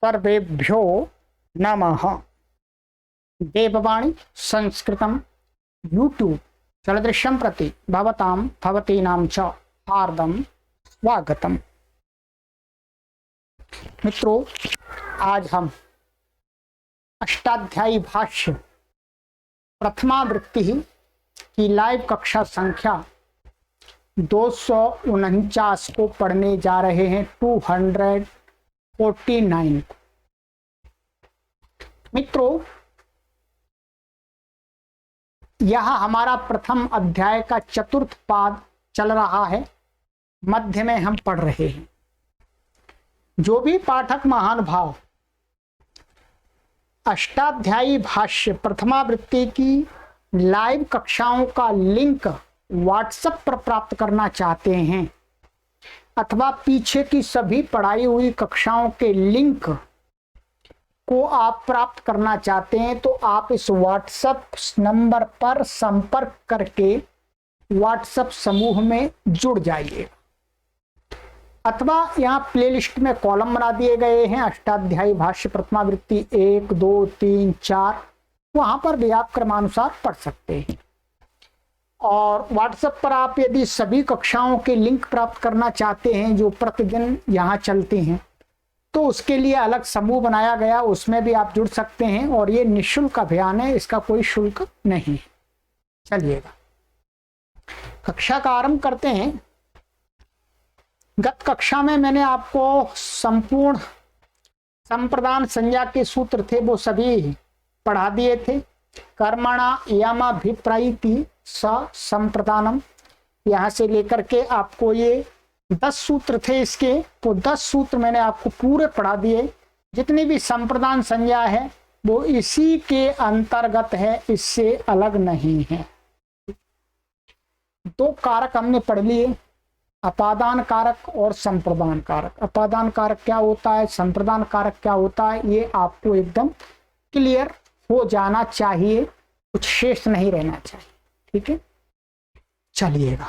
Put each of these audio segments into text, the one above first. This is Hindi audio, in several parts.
सर्वेभ्यो नमः। देववाणी संस्कृतम यूट्यूब चलदृश्यं प्रति भवतां भवतीनां च हार्दं स्वागतम। मित्रों, आज हम अष्टाध्यायी भाष्य प्रथमा वृत्ति की लाइव कक्षा संख्या 249 को पढ़ने जा रहे हैं। 249। मित्रों, यह हमारा प्रथम अध्याय का चतुर्थ पाद चल रहा है। मध्य में हम पढ़ रहे हैं। जो भी पाठक महान भाव अष्टाध्यायी भाष्य प्रथमा वृत्ति की लाइव कक्षाओं का लिंक व्हाट्सएप पर प्राप्त करना चाहते हैं अथवा पीछे की सभी पढ़ाई हुई कक्षाओं के लिंक को आप प्राप्त करना चाहते हैं, तो आप इस व्हाट्सएप नंबर पर संपर्क करके व्हाट्सएप समूह में जुड़ जाइए। अथवा यहाँ प्लेलिस्ट में कॉलम बना दिए गए हैं, अष्टाध्यायी भाष्य प्रथमा वृत्ति 1, 2, 3, 4, वहां पर भी आप क्रमानुसार पढ़ सकते हैं। और व्हाट्सएप पर आप यदि सभी कक्षाओं के लिंक प्राप्त करना चाहते हैं जो प्रतिदिन यहाँ चलती हैं, तो उसके लिए अलग समूह बनाया गया, उसमें भी आप जुड़ सकते हैं। और ये निःशुल्क अभियान है, इसका कोई शुल्क नहीं। चलिएगा कक्षा का आरंभ करते हैं। गत कक्षा में मैंने आपको संपूर्ण संप्रदान संज्ञा के सूत्र थे वो सभी पढ़ा दिए थे। कर्मणा यमभिप्रायति स संप्रदानम, यहाँ से लेकर के आपको ये 10 सूत्र थे इसके, तो 10 सूत्र मैंने आपको पूरे पढ़ा दिए। जितनी भी संप्रदान संज्ञा है वो इसी के अंतर्गत है, इससे अलग नहीं है। 2 कारक हमने पढ़ लिए, अपादान कारक और संप्रदान कारक। अपादान कारक क्या होता है, संप्रदान कारक क्या होता है, ये आपको एकदम क्लियर हो जाना चाहिए, कुछ शेष नहीं रहना चाहिए। ठीक है, चलिएगा।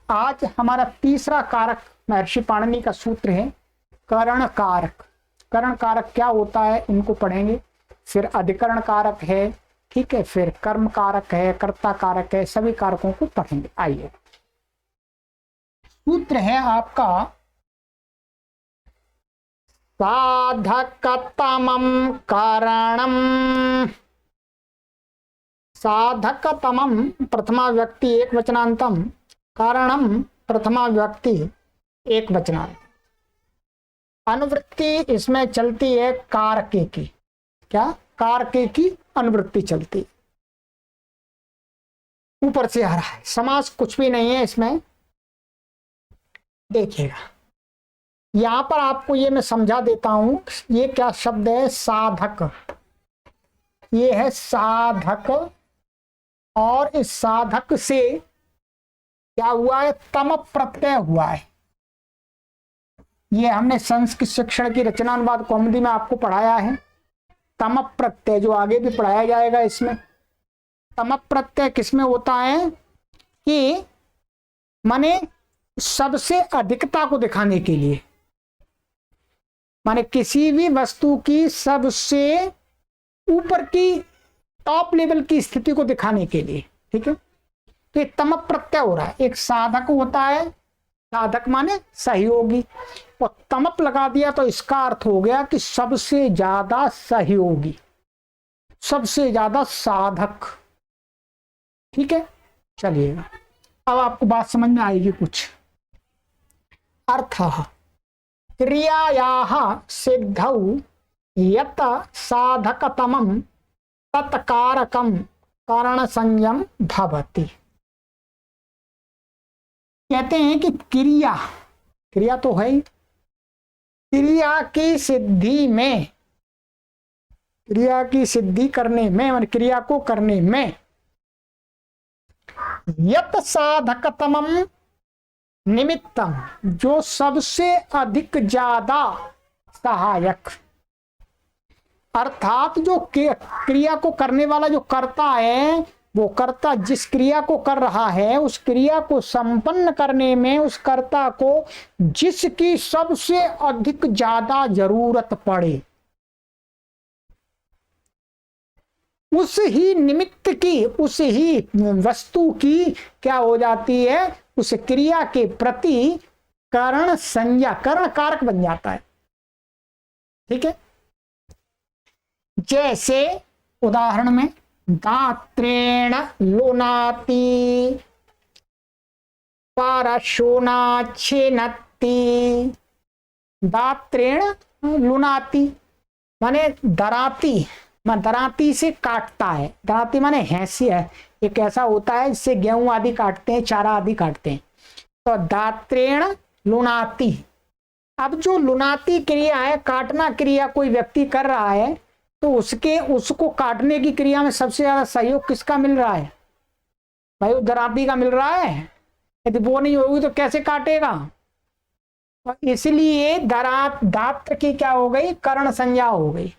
आज हमारा तीसरा कारक महर्षि पाणिनि का सूत्र है करण कारक। करण कारक क्या होता है इनको पढ़ेंगे। फिर अधिकरण कारक है, ठीक है, फिर कर्म कारक है, कर्ता कारक है, सभी कारकों को पढ़ेंगे। आइए, सूत्र है आपका साधकतमं कारणम। साधकतमं प्रथमा व्यक्ति एक वचनांतम, कारणम प्रथमा व्यक्ति एक वचनांत। अनुवृत्ति इसमें चलती है कारके की। क्या? कारके की अनुवृत्ति चलती, ऊपर से आ रहा है। समास कुछ भी नहीं है इसमें। देखिएगा, यहां पर आपको ये मैं समझा देता हूं। ये क्या शब्द है? साधक। ये है साधक, और इस साधक से क्या हुआ है? तम प्रत्यय हुआ है। ये हमने संस्कृत शिक्षण की रचनानुवाद कौमुदी में आपको पढ़ाया है। तम प्रत्यय जो आगे भी पढ़ाया जाएगा, इसमें तम प्रत्यय किसमें होता है कि माने सबसे अधिकता को दिखाने के लिए, माने किसी भी वस्तु की सबसे ऊपर की टॉप लेवल की स्थिति को दिखाने के लिए। ठीक है, तो ये तम प्रत्यय हो रहा है। एक साधक होता है, साधक माने सहयोगी, और तमप लगा दिया तो इसका अर्थ हो गया कि सबसे ज्यादा सहयोगी, सबसे ज्यादा साधक। ठीक है, चलिएगा अब आपको बात समझ में आएगी कुछ। अर्थः क्रियायाः सिद्धौ यत् साधकतमं तत्कारकं कारणसंज्ञं भवति। कहते हैं कि क्रिया तो है ही, क्रिया की सिद्धि में, क्रिया की सिद्धि करने में, क्रिया को करने में यत् साधकतमं निमित्तम, जो सबसे अधिक ज्यादा सहायक, अर्थात जो क्रिया को करने वाला जो कर्ता है, वो कर्ता जिस क्रिया को कर रहा है उस क्रिया को संपन्न करने में उस कर्ता को जिसकी सबसे अधिक ज्यादा जरूरत पड़े, उस ही निमित्त की, उस ही वस्तु की क्या हो जाती है, उस क्रिया के प्रति करण संज्ञा, करण कारक बन जाता है। ठीक है, जैसे उदाहरण में दात्रेण लुनाति, पारशुना छिनत्ति। दात्रेण लुनाति माने दराती, दराती से काटता है। दराती माने हैंसी है, एक ऐसा होता है जिससे गेहूं आदि काटते हैं, चारा आदि काटते हैं। तो दात्रेण लुनाति। अब जो लुनाती क्रिया है, काटना क्रिया कोई व्यक्ति कर रहा है, तो उसको काटने की क्रिया में सबसे ज्यादा सहयोग किसका मिल रहा है? भाई वो दराती का मिल रहा है। यदि वो नहीं होगी तो कैसे काटेगा? इसलिए दात्र की क्या हो गई? करण संज्ञा हो गई।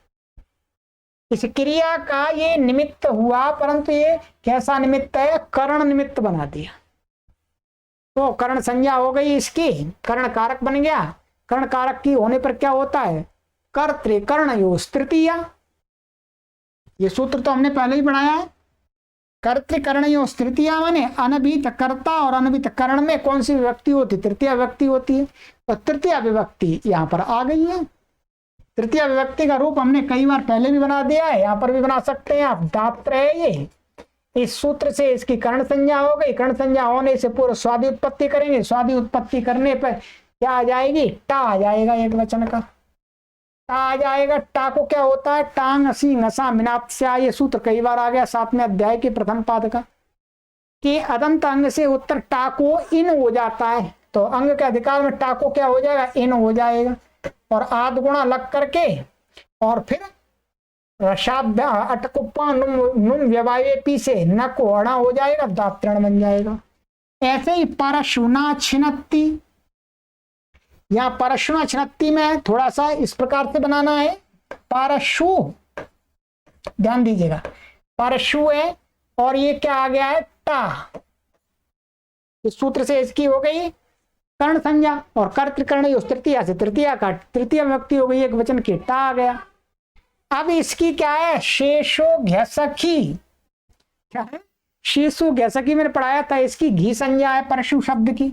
इस क्रिया का ये निमित्त हुआ, परंतु ये कैसा निमित्त है? करण निमित्त बना दिया, तो करण संज्ञा हो गई इसकी, करण कारक बन गया। करण कारक की होने पर क्या होता है? कर्तृकरणयोस् तृतीया। ये सूत्र तो हमने पहले ही पढ़ाया है। कर्तृकरणयोस् तृतीया माने अनभित कर्ता और अनभित करण में कौन सी विभक्ति होती? तृतीया विभक्ति होती है। तो तृतीया विभक्ति यहाँ पर आ गई है। तृतीया विभक्ति का रूप हमने कई बार पहले भी बना दिया है, यहाँ पर भी बना सकते हैं आप। दात्र है ये, इस सूत्र से इसकी कर्ण संज्ञा हो गई। कर्ण संज्ञा होने से पूर्व स्वादि उत्पत्ति करेंगे, स्वादि उत्पत्ति करने पर क्या आ जाएगी? टा आ जाएगा, एक वचन का टा आ जाएगा। टा को क्या होता है? टांग असी नसा मिनाप्स्या। ये सूत्र कई बार आ गया 7वें अध्याय के प्रथम पाद का, कि अदंत अंग से उत्तर टा को इन हो जाता है, तो अंग के अधिकार में टा को क्या हो जाएगा? इन हो जाएगा। और आद गुणा लग करके और फिर रसाभ्या अटकुप्पा नुम व्यवाये पी से न को अड़ा हो जाएगा, दात्रण बन जाएगा। ऐसे ही परशुना छिनत्ती, या परशुना छिनत्ती में थोड़ा सा इस प्रकार से बनाना है। परशु, ध्यान दीजिएगा, परशु है और ये क्या आ गया है? टा। इस सूत्र से इसकी हो गई कर्ण संज्ञा, और कर्तृकर्ण तृतीया से तृतीया का तृतीय विभक्ति हो गई, एक वचन की टा आ गया। अब इसकी क्या है? शेषो घ्यसखी। क्या है? शेषो घ्यसखी मैंने पढ़ाया था, इसकी घी संज्ञा है परशु शब्द की।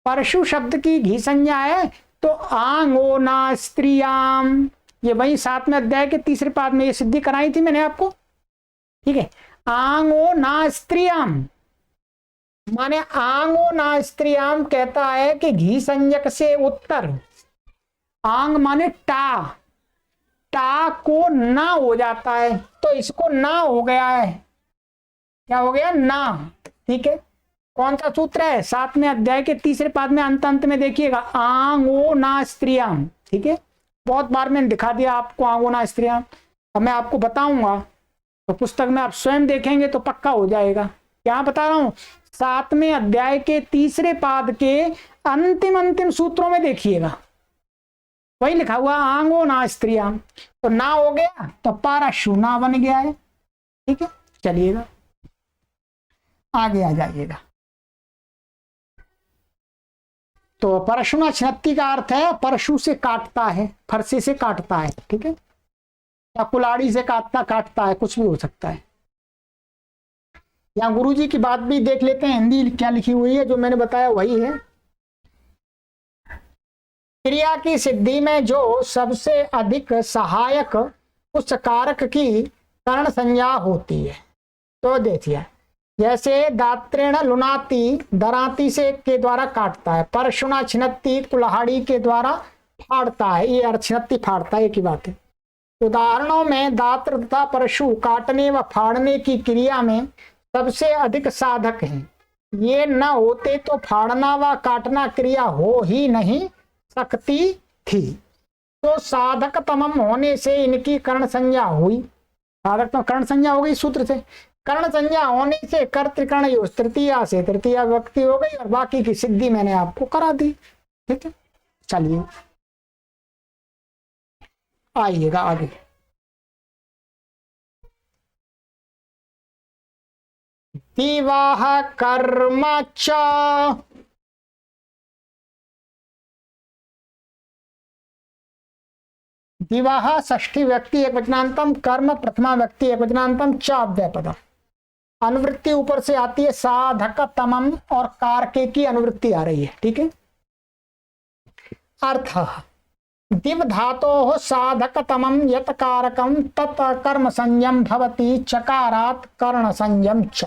परशु शब्द की घी संज्ञा है, तो आंगो ना स्त्रियाम, ये वही 7वें अध्याय के 3रे पाद में ये सिद्धि कराई थी मैंने आपको। ठीक है, आंगो ना स्त्रियाम माने आंगो ना स्त्रियाम कहता है कि घी संज्ञक से उत्तर आंग माने टा, टा को ना हो जाता है, तो इसको ना हो गया है। क्या हो गया? ना। ठीक है, कौन सा सूत्र है? 7वें अध्याय के 3रे पाद में अंत में देखिएगा, आंगो ना स्त्रियाम। ठीक है, बहुत बार मैंने दिखा दिया आपको आंगो ना स्त्रियाम। अब मैं आपको बताऊंगा तो पुस्तक में आप स्वयं देखेंगे तो पक्का हो जाएगा। क्या बता रहा हूं? 7वें अध्याय के 3रे पाद के अंतिम सूत्रों में देखिएगा, वही लिखा हुआ आंगो ना स्त्रियां। तो ना हो गया तो पारशु ना बन गया है। ठीक है, चलिएगा आगे आ जाइएगा। तो परशुना छिनत्ती का अर्थ है परशु से काटता है, फरसे से काटता है। ठीक है, या कुलाड़ी से काटता है, कुछ भी हो सकता है। यहाँ गुरुजी की बात भी देख लेते हैं, हिंदी क्या लिखी हुई है, जो मैंने बताया वही है। क्रिया की सिद्धि में जो सबसे अधिक सहायक उस कारक की कर्ण संज्ञा होती है। तो देखिए, जैसे दात्रेण लुनाती, दराती से के द्वारा काटता है। परशुना छिनत्ती, कुल्हाड़ी के द्वारा फाड़ता है। ये अर्थ छिनत्ती फाड़ता है, एक ही बात है। उदाहरणों में दात्र तथा परशु काटने व फाड़ने की क्रिया में सबसे अधिक साधक हैं। ये न होते तो फाड़ना व काटना क्रिया हो ही नहीं सकती थी। तो साधक तमम होने से इनकी कर्ण संज्ञा हुई। साधक तो कर्ण संज्ञा हो गई सूत्र से। कर्ण संज्ञा होने से कर्तृकर्ण तृतीया से तृतीया विभक्ति हो गई, और बाकी की सिद्धि मैंने आपको करा दी। ठीक है, चलिए आइएगा आगे। विवाह कर्म च दिवः षष्ठी व्यक्ति एक वचनांतम, कर्म प्रथमा व्यक्ति एक वचनांतम, च अव्ययपदम। अनुवृत्ति ऊपर से आती है साधक तमम और कारके की अनुवृत्ति आ रही है, ठीक है। अर्थ दिव धातो साधक तमम यत कारकम तत् कर्म संयम भवति चकारात कर्ण संयम च।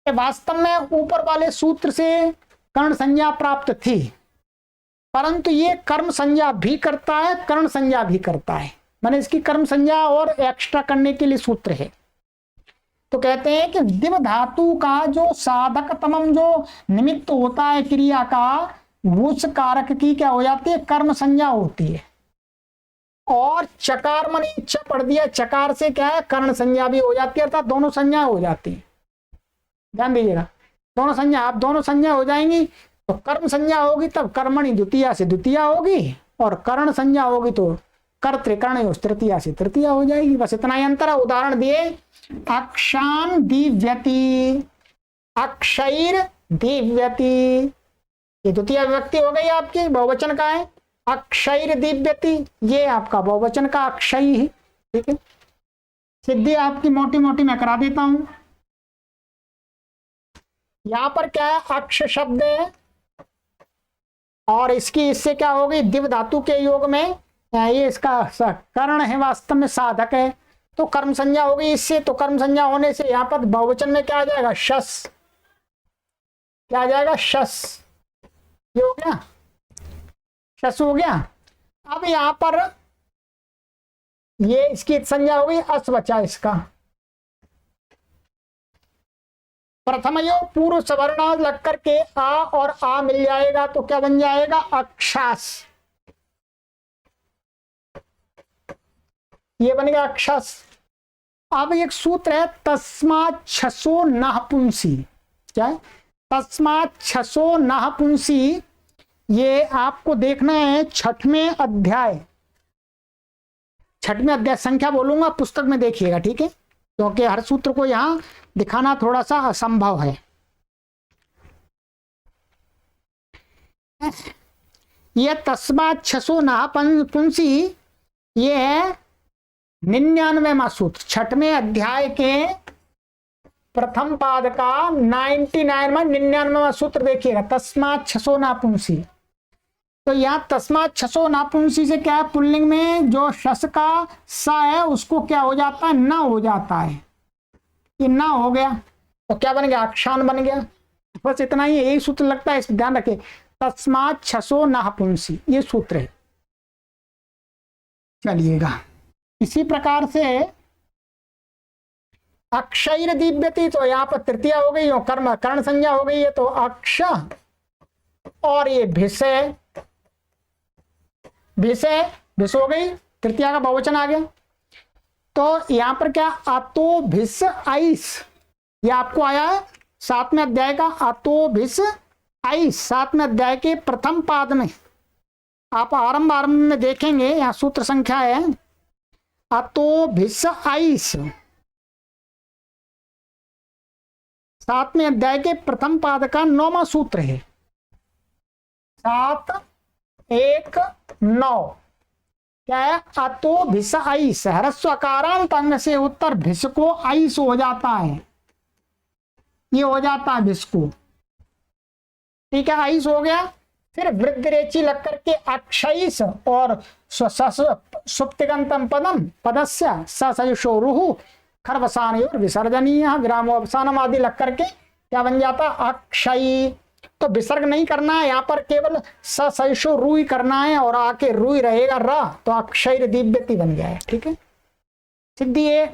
वास्तव में ऊपर वाले सूत्र से कर्ण संज्ञा प्राप्त थी, परंतु ये कर्म संज्ञा भी करता है, कर्ण संज्ञा भी करता है। मैंने इसकी कर्म संज्ञा और एक्स्ट्रा करने के लिए सूत्र है। तो कहते हैं कि दिव धातु का जो साधक तमम जो निमित्त होता है क्रिया का, उस कारक की क्या हो जाती है, कर्म संज्ञा होती है। और चकार मनी च पढ़ दिया, चकार से क्या है, कर्ण संज्ञा भी हो जाती है, अर्थात दोनों संज्ञा हो जाती है। ध्यान दीजिएगा, दोनों संज्ञा, आप दोनों संज्ञा हो जाएंगी तो कर्म संज्ञा होगी तब कर्मणि द्वितीया से द्वितीया होगी, और कर्ण संज्ञा होगी तो कर्तृकर्ण तृतीया से तृतीया हो जाएगी। बस इतना ही अंतर है। उदाहरण दिए, अक्षान दिव्यति, अक्षैर दिव्यति, ये द्वितीय विभक्ति हो गई आपकी, बहुवचन का है। अक्षैर दिव्यति, ये आपका बहुवचन का अक्षय है, ठीक है। सिद्धि आपकी मोटी मोटी मैं करा देता हूं। यहां पर क्या है, अक्ष शब्द है और इसकी इससे क्या होगी, दिव धातु के योग में ये इसका कर्ण है, वास्तव में साधक है, तो कर्म संज्ञा होगी इससे। तो कर्म संज्ञा होने से यहाँ पर बहुवचन में क्या आ जाएगा, शस, क्या आ जाएगा, शस। ये हो गया, शस हो गया। अब यहां पर ये इसकी संज्ञा हो गई, अस बचा इसका। प्रथम यो पूर्व सवर्ण लग करके आ और आ मिल जाएगा तो क्या बन जाएगा, अक्षास। ये बन गया अक्षास। अब एक सूत्र है तस्मात् छसो नपुंसी, क्या है, तस्मात् छसो नपुंसी। ये आपको देखना है छठवें अध्याय, छठवें अध्याय संख्या बोलूंगा, पुस्तक में देखिएगा, ठीक है, क्योंकि हर सूत्र को यहां दिखाना थोड़ा सा असंभव है। ये तस्मात् छसो नपुंसी, ये है 99वां सूत्र, छठवें अध्याय के प्रथम पाद का 99वां सूत्र देखिएगा, तस्मात् छसो नपुंसी। तो यहाँ तस्मात् छसो नपुंसी से क्या है, पुल्लिंग में जो शस का सा है उसको क्या हो जाता है, न हो जाता है, ये न हो गया तो क्या बन गया, अक्षान बन गया। बस इतना ही, यही सूत्र लगता है, इस ध्यान रखें, तस्मात् छसो नपुंसी, ये सूत्र है। चलिएगा, इसी प्रकार से अक्षैर दिव्यति, तो यहाँ पर तृतीया हो गई, कर्म कर्ण संज्ञा हो गई है, तो अक्ष और ये भिषय, भिषय भिष हो गई, तृतीया का बहुवचन आ गया। तो यहाँ पर क्या, अतो भिष आइस, ये आपको आया है 7वें अध्याय का, अतो भिष आइस, 7वें अध्याय के प्रथम पाद में आप आरंभ में देखेंगे, यहाँ सूत्र संख्या है अतो भिष आइस, 7वें अध्याय के प्रथम पाद का 9वां सूत्र है, 7 1 9, क्या है, अतो भिष आइस, ह्रस्व अकारांत अंग से उत्तर भिष को आइस हो जाता है, ये हो जाता है भिष को, ठीक है, आइस हो गया। फिर वृद्ध रेची लग करके अक्षयिस और सुप्तिगंतम पदम पदस्य सयुषो रुहु खरवसानयोर विसर्जनीय विरामोपसानम आदि लग करके क्या बन जाता, अक्षयी। तो विसर्ग नहीं करना है, यहाँ पर केवल सयुषो रुई करना है और आके रुई रहेगा र, तो अक्षय दिव्यति बन गया है, ठीक है। सिद्धि ये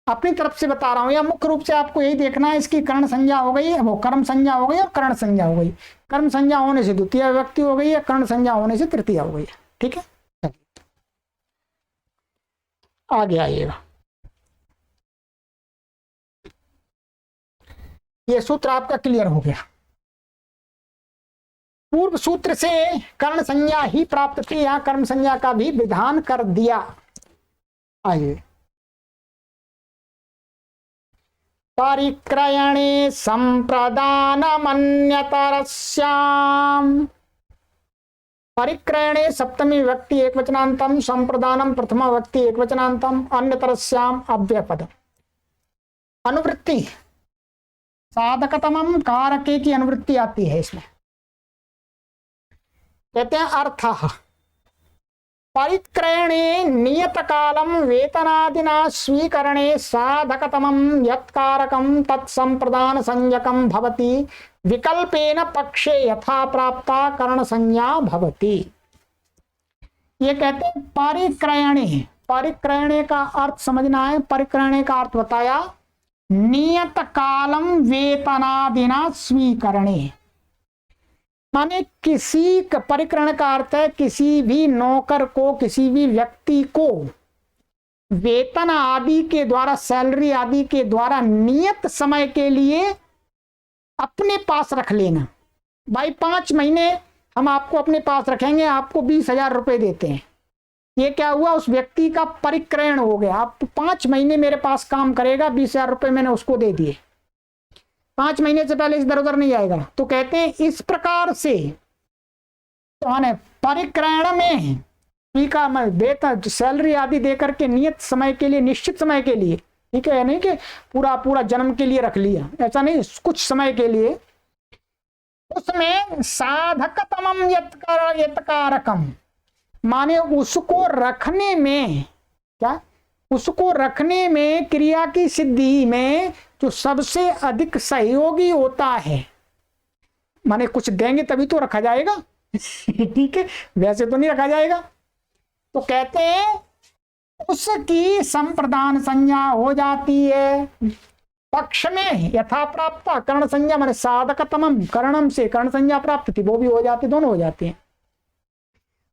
अपनी तरफ से बता रहा हूं, या मुख्य रूप से आपको यही देखना है, इसकी कर्ण संज्ञा हो गई है, वो कर्म संज्ञा हो गई और कर्ण संज्ञा हो गई। कर्म संज्ञा होने से द्वितीय विभक्ति हो गई है, कर्ण संज्ञा होने से तृतीया हो गई है, ठीक है। आगे आइएगा, ये सूत्र आपका क्लियर हो गया। पूर्व सूत्र से कर्ण संज्ञा ही प्राप्त थी, यहां कर्म संज्ञा का भी विधान कर दिया। आइए, परिक्रयणे संप्रदानमन्यतरस्याम परिक्रयणे सप्तमी व्यक्ति एकवचनांतम, संप्रदानम प्रथमा व्यक्ति एकवचनांतम, अन्यतरस्याम अव्ययपद। अनुवृत्ति साधकतमम कारके की अनुवृत्ति आती है इसमें। कहते हैं अर्थ परिक्रयणे नियत कालम वेतनादिना स्वीकरणे साधकतमं यत्कारकं तत्संप्रदान संज्ञकं भवति, विकल्पेन पक्षे यथा प्राप्ता कर्ण संज्ञा भवति। ये कहते हैं परिक्रयणे, परिक्रयणे का अर्थ समझना है। परिक्रयणे का अर्थ बताया नियत कालम वेतनादिना स्वीकरणे, माने किसी परिक्रयण का अर्थ है किसी भी नौकर को, किसी भी व्यक्ति को वेतन आदि के द्वारा, सैलरी आदि के द्वारा नियत समय के लिए अपने पास रख लेना। भाई 5 महीने हम आपको अपने पास रखेंगे, आपको 20,000 रुपए देते हैं। ये क्या हुआ, उस व्यक्ति का परिक्रयण हो गया। आप 5 महीने मेरे पास काम करेगा, 20,000 रुपए मैंने उसको दे दिए, 5 महीने से पहले इधर उधर नहीं आएगा। तो कहते हैं इस प्रकार से परिक्रयण में स्वीकार वेतन सैलरी आदि देकर के नियत समय के लिए, निश्चित समय के लिए, ठीक है, नहीं कि पूरा पूरा जन्म के लिए रख लिया, ऐसा नहीं, कुछ समय के लिए। उसमें साधकतमम यत्कारकम, माने उसको रखने में, क्या, उसको रखने में, क्रिया की सिद्धि में जो सबसे अधिक सहयोगी होता है, माने कुछ देंगे तभी तो रखा जाएगा ठीक है, वैसे तो नहीं रखा जाएगा। तो कहते हैं उसकी संप्रदान संज्ञा हो जाती है पक्ष में यथा प्राप्त, कर्ण संज्ञा माने साधकतमम, कर्णम से कर्ण संज्ञा प्राप्त थी वो भी हो जाती, दोनों हो जाती हैं।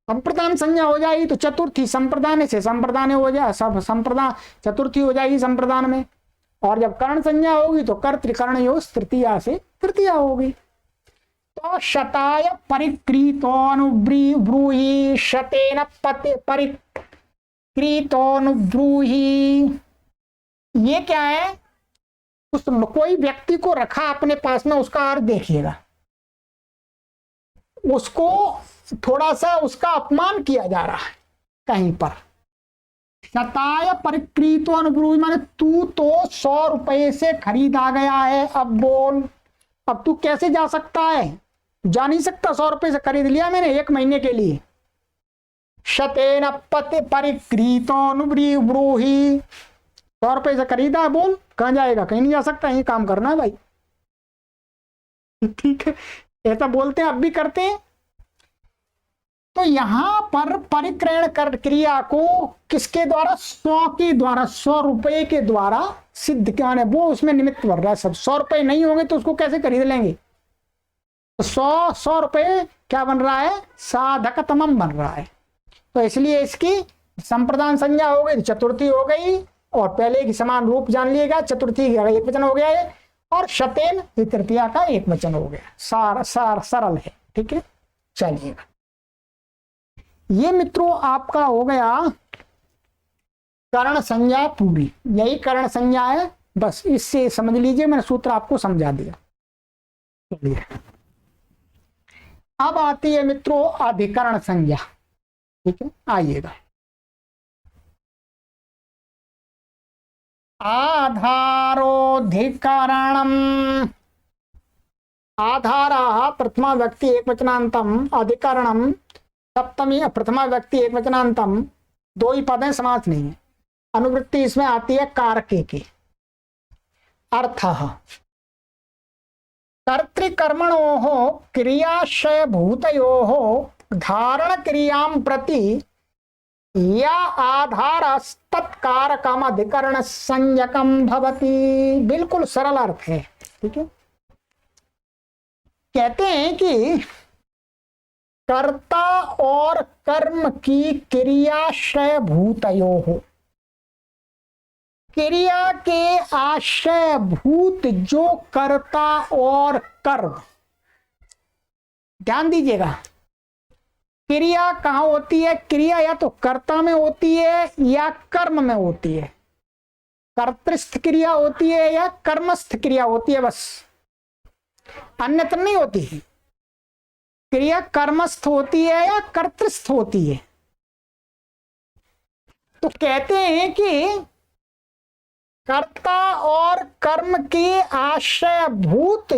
संप्रदान संज्ञा हो जाएगी तो चतुर्थी, संप्रदान से संप्रदान हो जाए, सब संप्रदान चतुर्थी हो जाएगी संप्रदान में। और जब कर्ण संज्ञा होगी तो कर्तृकर्ण योग तृतीया से तृतीया होगी। तो शताय परिकृतोऽनुब्रूहि, शतेन परिकृतोऽनुब्रूहि, ये क्या है, उस कोई व्यक्ति को रखा अपने पास में, उसका अर्थ देखिएगा, उसको थोड़ा सा उसका अपमान किया जा रहा है कहीं पर। शताय परिकृतो अनुब्रूहि माने तू तो 100 रुपए से खरीदा गया है, अब बोल, अब तू कैसे जा सकता है, जा नहीं सकता, 100 रुपए से खरीद लिया मैंने 1 महीने के लिए। शतेन परिकृतो अनुब्रूहि, 100 रुपए से खरीदा, बोल कहां जाएगा, कहीं नहीं जा सकता, यही काम करना है भाई, ठीक है, ऐसा बोलते हैं, अब भी करते हैं। तो यहां पर परिक्रयण कर क्रिया को किसके द्वारा, 100 के द्वारा, 100 रुपए के द्वारा सिद्ध क्या है, वो उसमें निमित्त बन रहा है। सब 100 रुपए नहीं होंगे तो उसको कैसे खरीद लेंगे। तो 100 रुपए क्या बन रहा है, साधकतमम बन रहा है। तो इसलिए इसकी संप्रदान संज्ञा हो गई, चतुर्थी हो गई, और पहले की समान रूप जान लिएगा, चतुर्थी का एक वचन हो गया है, और शतेन तृतीया का एक वचन हो गया। सरल है, ठीक है। चलिएगा, ये मित्रों आपका हो गया कर्ण संज्ञा पूरी, यही कर्ण संज्ञा है, बस इससे समझ लीजिए, मैंने सूत्र आपको समझा दिया। चलिए अब आती है मित्रों अधिकरण संज्ञा, ठीक है, आइएगा। आधारोधिकरणम, आधारा प्रथमा व्यक्ति एकवचनांतम, अधिकरणम सप्तमी प्रथमा व्यक्ति एकवचनांतम, 2 ही पद हैं, समास नहीं है। अनुवृत्ति इसमें आती है कारके की। अर्थः कर्तृकर्मणोः क्रियाशय भूतयोः धारण क्रियां प्रति या आधारस्तत्कारकम अधिकरण संज्ञकम भवति। बिल्कुल सरल अर्थ है, ठीक है। कहते हैं कि कर्ता और कर्म की क्रियाशय भूतयोः, क्रिया के आशय भूत जो कर्ता और कर्म, ध्यान दीजिएगा, क्रिया कहाँ होती है, क्रिया या तो कर्ता में होती है या कर्म में होती है, कर्तृस्थ क्रिया होती है या कर्मस्थ क्रिया होती है, बस अन्यत्र नहीं होती है। क्रिया कर्मस्थ होती है या कर्तृस्थ होती है? तो कहते हैं कि कर्ता और कर्म के आश्रयभूत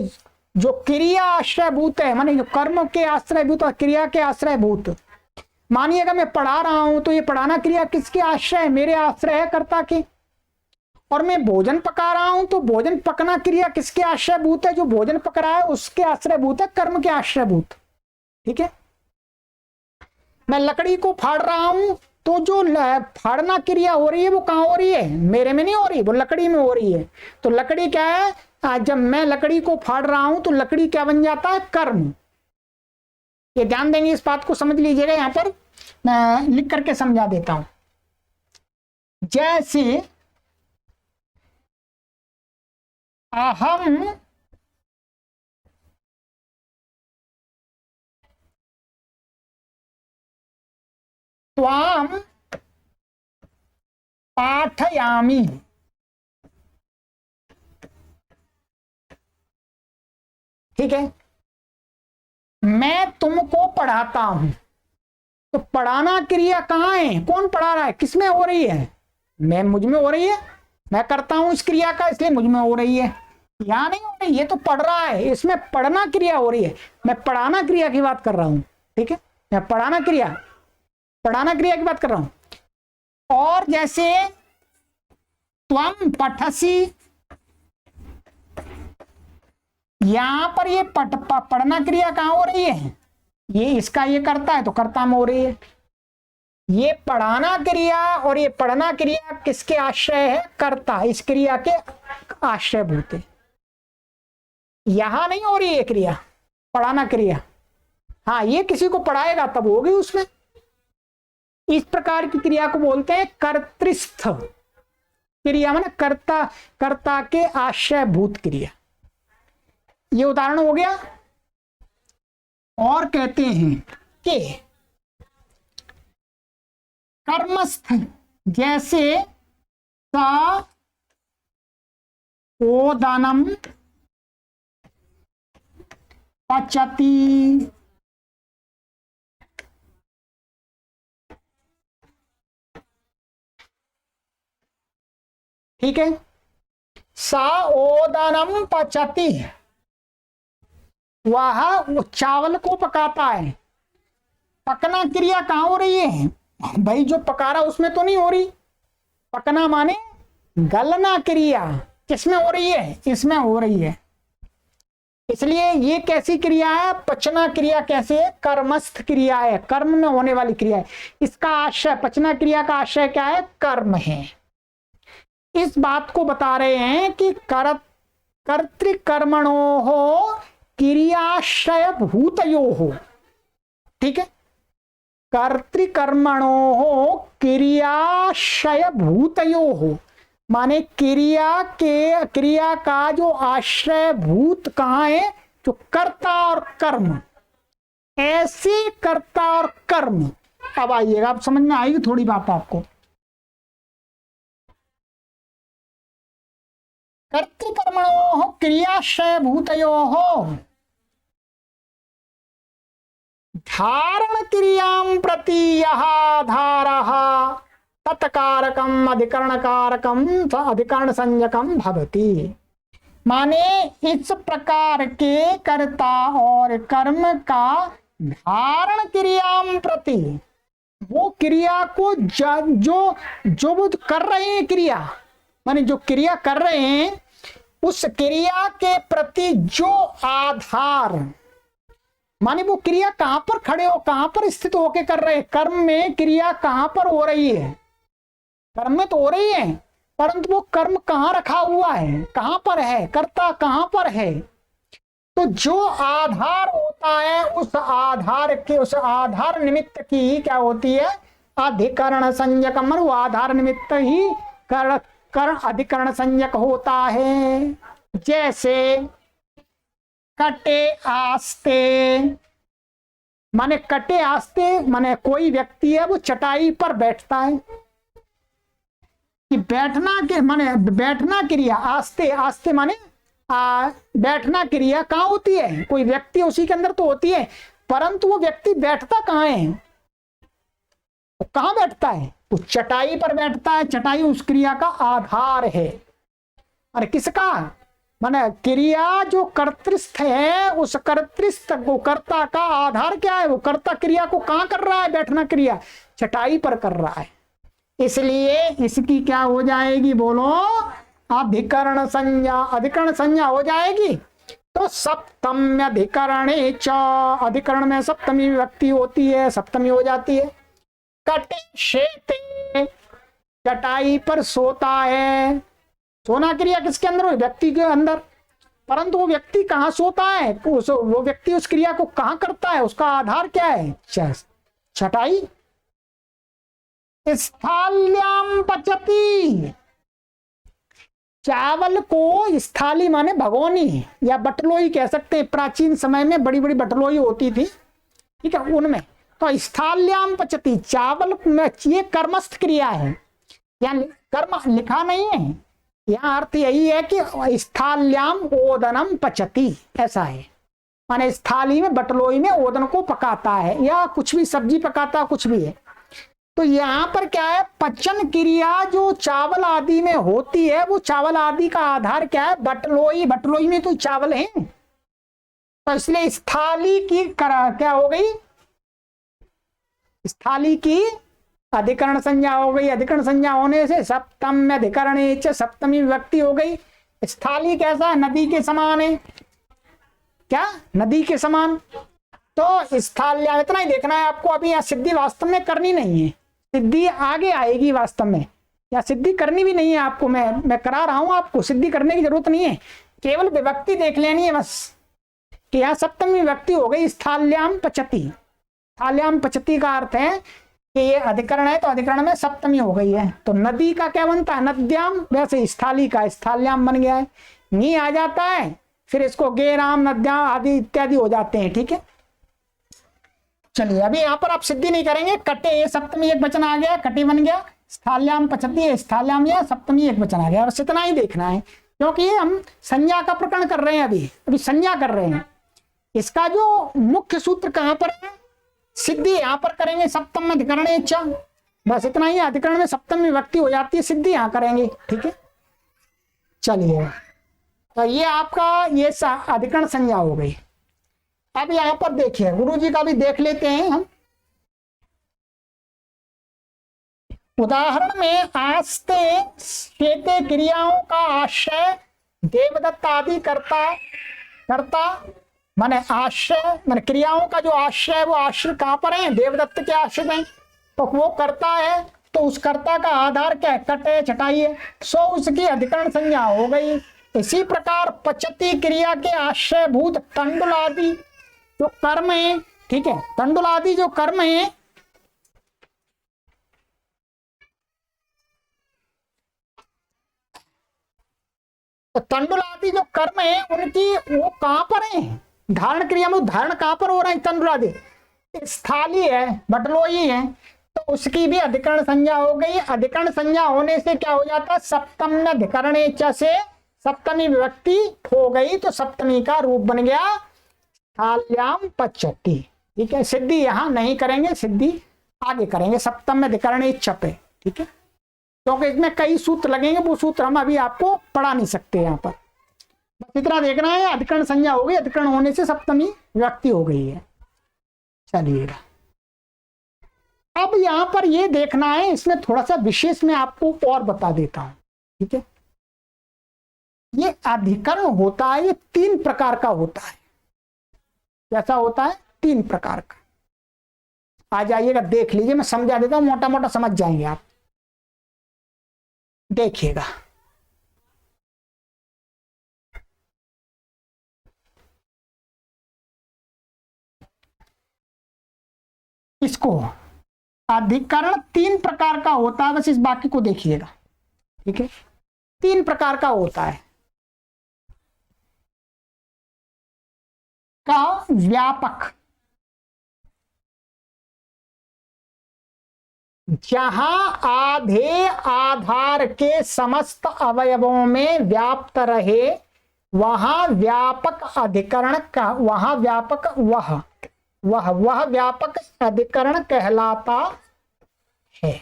जो क्रिया आश्रयभूत है, माने जो कर्म के आश्रयभूत और क्रिया के आश्रयभूत। मानिए अगर मैं पढ़ा रहा हूं तो ये पढ़ाना क्रिया किसके आश्रय है? मेरे आश्रय है, कर्ता के। और मैं भोजन पका रहा हूं तो भोजन पकना क्रिया किसके आश्रयभूत है? जो भोजन पक रहा है उसके आश्रयभूत है, कर्म के आश्रयभूत। ठीक है। मैं लकड़ी को फाड़ रहा हूं तो जो फाड़ना क्रिया हो रही है वो कहां हो रही है? मेरे में नहीं हो रही, वो लकड़ी में हो रही है। तो लकड़ी क्या है? जब मैं लकड़ी को फाड़ रहा हूं तो लकड़ी क्या बन जाता है? कर्म। ये ध्यान देंगे, इस बात को समझ लीजिएगा। यहां पर मैं लिख करके समझा देता हूं। जैसे अहम त्वाम पाठयामि। ठीक है। मैं तुमको पढ़ाता हूं तो पढ़ाना क्रिया कहां है? कौन पढ़ा रहा है? किसमें हो रही है? मैं, मुझ में हो रही है। मैं करता हूं इस क्रिया का, इसलिए मुझ में हो रही है। यहां नहीं हो रही, ये तो पढ़ रहा है, इसमें पढ़ना क्रिया हो रही है। मैं पढ़ाना क्रिया की बात कर रहा हूं। ठीक है। मैं पढ़ाना क्रिया की बात कर रहा हूं। और जैसे त्वम पठसी, यहां पर ये पढ़ना क्रिया कहां हो रही है? ये इसका ये करता है तो कर्ता में हो रही है। ये पढ़ाना क्रिया और ये पढ़ना क्रिया किसके आश्रय है? कर्ता, इस क्रिया के आश्रयभूत है। यहां नहीं हो रही है क्रिया, पढ़ाना क्रिया। हाँ, ये किसी को पढ़ाएगा तब होगी उसमें। इस प्रकार की क्रिया को बोलते हैं कर्तृस्थ क्रिया, माने कर्ता के आश्रयभूत क्रिया। ये उदाहरण हो गया। और कहते हैं कि कर्मस्थ, जैसे सा ओदनम पचती, ठीक है। सा ओदनम पचती, वह चावल को पकाता है। पकना क्रिया कहां हो रही है? भाई जो पका रहा उसमें तो नहीं हो रही। पकना माने गलना क्रिया किसमें हो रही है? इसमें हो रही है। इसलिए ये कैसी क्रिया है? पचना क्रिया। कैसे? कर्मस्थ क्रिया है, कर्म में होने वाली क्रिया है। इसका आश्रय, पचना क्रिया का आश्रय क्या है? कर्म है। इस बात को बता रहे हैं कि कर्तृकर्मणो हो क्रियाश्रय भूतयो हो। ठीक है। कर्तृकर्मणो हो क्रियाश्रय भूतयो हो, माने क्रिया का जो आश्रय भूत कहां है? जो कर्ता और कर्म। ऐसे कर्ता और कर्म। अब आइएगा, आप समझ में आएगी थोड़ी बात आपको। कर्तृकर्मणो क्रियाश्रय भूतयो हो धारण क्रियां प्रति यह धारः तत्कारकम अधिकरण कारकम अधिकरण संज्ञकम भवति। माने इस प्रकार के कर्ता और कर्म का धारण क्रियां प्रति, वो क्रिया को जो वो कर रहे हैं क्रिया, माने जो क्रिया कर रहे हैं उस क्रिया के प्रति जो आधार, माने वो क्रिया कहां पर खड़े हो, कहां पर स्थित होके कर रहे हैं। कर्म में क्रिया कहां पर हो रही है? कर्म में तो हो रही है, परंतु वो कर्म कहां रखा हुआ है? कहां पर है? कर्ता कहां पर है? तो जो आधार होता है उस आधार निमित्त की क्या होती है? अधिकरण संज्ञक। वो आधार निमित्त ही कर्ण अधिकरण संज्ञक होता है। जैसे कटे आस्ते, माने कटे आस्ते माने कोई व्यक्ति है वो चटाई पर बैठता है। कि बैठना के माने बैठना क्रिया, आस्ते आस्ते माने बैठना क्रिया कहाँ होती है? कोई व्यक्ति उसी के अंदर तो होती है। परंतु वो व्यक्ति बैठता कहाँ है, वो कहाँ बैठता है, वो चटाई पर बैठता है। चटाई उस क्रिया का आधार है। और किसका, माने क्रिया जो कर्तृस्थ है, उस कर्तृस्थ को कर्ता का आधार क्या है, वो कर्ता क्रिया को कहाँ कर रहा है, बैठना क्रिया चटाई पर कर रहा है। इसलिए इसकी क्या हो जाएगी, बोलो, अधिकरण संज्ञा, अधिकरण संज्ञा हो जाएगी। तो सप्तम्य अधिकरणे च, अधिकरण में सप्तमी विभक्ति होती है, सप्तमी हो जाती है। कटे शेते, चटाई पर सोता है। सोना क्रिया किसके अंदर हुई, व्यक्ति के अंदर, परंतु वो व्यक्ति कहाँ सोता है, वो व्यक्ति उस क्रिया को कहाँ करता है, उसका आधार क्या है, चटाई। स्थाल्याम पचती, चावल को, स्थाली माने भगोनी या बटलोई कह सकते हैं, प्राचीन समय में बड़ी बड़ी बटलोई होती थी, ठीक है, उनमें। तो स्थाल्याम पचती, चावल में, ये कर्मस्थ क्रिया है, या कर्म लिखा नहीं है, यहाँ अर्थ यही है कि स्थाल्याम ओदनम पचती, ऐसा है, माने स्थाली में, बटलोई में ओदन को पकाता है, या कुछ भी सब्जी पकाता है, कुछ भी है। तो यहाँ पर क्या है, पचन क्रिया जो चावल आदि में होती है, वो चावल आदि का आधार क्या है, बटलोई, बटलोई में तो चावल है। तो इसलिए स्थाली की क्या हो गई, स्थाली की अधिकरण संज्ञा हो गई। अधिकरण संज्ञा होने से सप्तम्य अधिकरण, सप्तमी विभक्ति हो गई। स्थाली कैसा है, नदी के समान है, क्या, नदी के समान। तो स्थाल्या, इतना ही देखना है आपको। अभी यहाँ सिद्धि वास्तव में करनी नहीं है, सिद्धि आगे आएगी वास्तव में, या सिद्धि करनी भी नहीं है आपको, मैं करा रहा हूं आपको, सिद्धि करने की जरूरत नहीं है, केवल विभक्ति देख लेनी है बस, कि यहाँ सप्तमी विभक्ति हो गई, स्थाल्याम पचती। स्थाल्याम पचती का अर्थ है कि ये अधिकरण है, तो अधिकरण में सप्तमी हो गई है। तो नदी का क्या बनता है, नद्याम, वैसे स्थाली का स्थाल्याम बन गया है, नी आ जाता है, फिर इसको गेराम, नद्याम आदि इत्यादि हो जाते हैं, ठीक है। चलिए अभी यहाँ पर आप सिद्धि नहीं करेंगे। कटे, ये सप्तमी एक वचन आ गया, कटी बन गया, स्थाल्याम पचती, स्थाल्याम या सप्तमी एक वचन आ गया, बस इतना ही देखना है, क्योंकि हम संज्ञा का प्रकरण कर रहे हैं, अभी संज्ञा कर रहे हैं। इसका जो मुख्य सूत्र कहाँ पर है, सिद्धि यहाँ पर करेंगे, सप्तम अधिकरण इच्छा, बस इतना ही। अधिकरण में सप्तमी विभक्ति हो जाती है, सिद्धि यहाँ करेंगे, ठीक है। चलिए, तो ये आपका ये अधिकरण संज्ञा हो गई। अब यहाँ पर देखिए, गुरु जी का भी देख लेते हैं हम। उदाहरण में आस्ते शेते क्रियाओं का आश्रय देवदत्त आदि करता माने आश्रय, माने क्रियाओं का जो आश्रय है, वो आश्रय कहाँ पर है, देवदत्त के आश्रय में, तो वो करता है, तो उस कर्ता का आधार क्या है, कटे, चटाई है, सो उसकी अधिकरण संज्ञा हो गई। इसी प्रकार पचती क्रिया के आश्रय भूत तंडुल आदि जो कर्म है, ठीक है, तंडुल आदि जो कर्म है, तो तंडुल आदि जो कर्म है उनकी वो कहां पर है, धारण क्रिया में धारण कहां पर हो रहा है, तंडुल आदि स्थाली है, बटलोई है, तो उसकी भी अधिकरण संज्ञा हो गई। अधिकरण संज्ञा होने से क्या हो जाता है, सप्तम अधिकरण से सप्तमी विभक्ति हो गई, तो सप्तमी का रूप बन गया स्थाल्याम पचती, ठीक है। सिद्धि यहां नहीं करेंगे, सिद्धि आगे करेंगे, सप्तम अधिकरण पे, ठीक है, क्योंकि इसमें कई सूत्र लगेंगे, वो सूत्र हम अभी आपको पढ़ा नहीं सकते यहाँ पर, बस इतना देखना है। अधिकरण संज्ञा हो गई, अधिकरण होने से सप्तमी विभक्ति हो गई है। चलिएगा, अब यहाँ पर ये देखना है, इसमें थोड़ा सा विशेष में आपको और बता देता हूं, ठीक है। ये अधिकरण होता है, ये 3 प्रकार का होता है। कैसा होता है, 3 प्रकार का। आ जाइएगा, देख लीजिए, मैं समझा देता हूं, मोटा मोटा समझ जाएंगे आप, देखिएगा। इसको अधिकरण 3 प्रकार का होता है, बस इस बाकी को देखिएगा, ठीक है। 3 प्रकार का होता है। का व्यापक, जहां आधे आधार के समस्त अवयवों में व्याप्त रहे, वहां व्यापक अधिकरण का, वहां व्यापक वह व्यापक अधिकरण कहलाता है।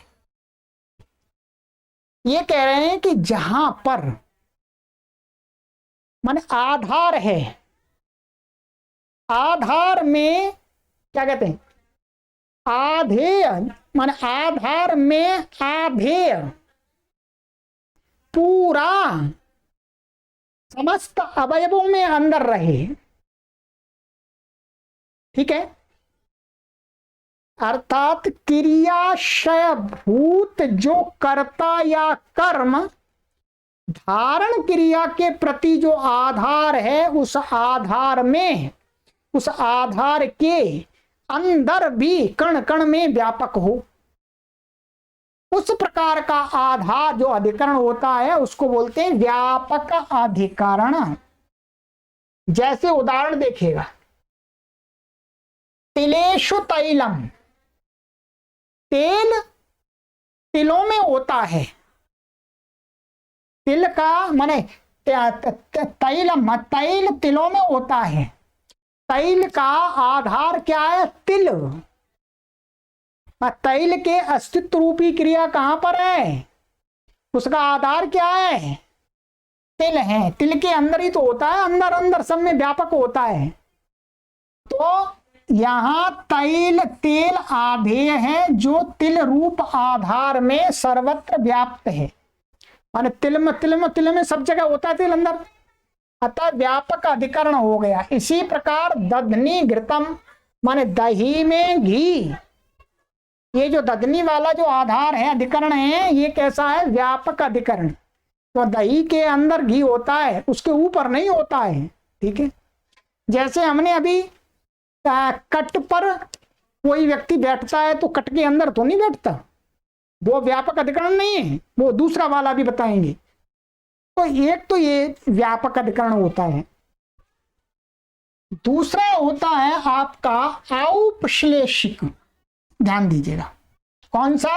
ये कह रहे हैं कि जहां पर माने आधार है, आधार में क्या कहते हैं, आधेय, माने आधार में आधेय पूरा समस्त अवयवों में अंदर रहे, ठीक है, अर्थात क्रियाशय भूत जो कर्ता या कर्म धारण क्रिया के प्रति जो आधार है, उस आधार में, उस आधार के अंदर भी कण कण में व्यापक हो, उस प्रकार का आधार जो अधिकरण होता है उसको बोलते हैं व्यापक अधिकरण। जैसे उदाहरण देखिएगा, तिलेषु तैलम, तेल तिलों में होता है, तिल का माने तैलम, तैल तिलों में होता है, तैल का आधार क्या है, तिल, तैल के अस्तित्व रूपी क्रिया कहां पर है, उसका आधार क्या है, तिल है, तिल के अंदर ही तो होता है, अंदर अंदर सब में व्यापक होता है। तो यहां तैल तेल आधेय है जो तिल रूप आधार में सर्वत्र व्याप्त है, माने तिल में सब जगह होता है तिल अंदर, अतः व्यापक अधिकरण हो गया। इसी प्रकार दधनी घृतम, माने दही में घी, ये जो दधनी वाला जो आधार है, अधिकरण है, ये कैसा है, व्यापक अधिकरण। तो दही के अंदर घी होता है, उसके ऊपर नहीं होता है, ठीक है। जैसे हमने अभी कट पर कोई व्यक्ति बैठता है तो कट के अंदर तो नहीं बैठता, वो व्यापक अधिकरण नहीं है, वो दूसरा वाला भी बताएंगे। तो एक तो ये व्यापक अधिकरण होता है, दूसरा होता है आपका औपश्लेषिक। ध्यान दीजिएगा, कौन सा,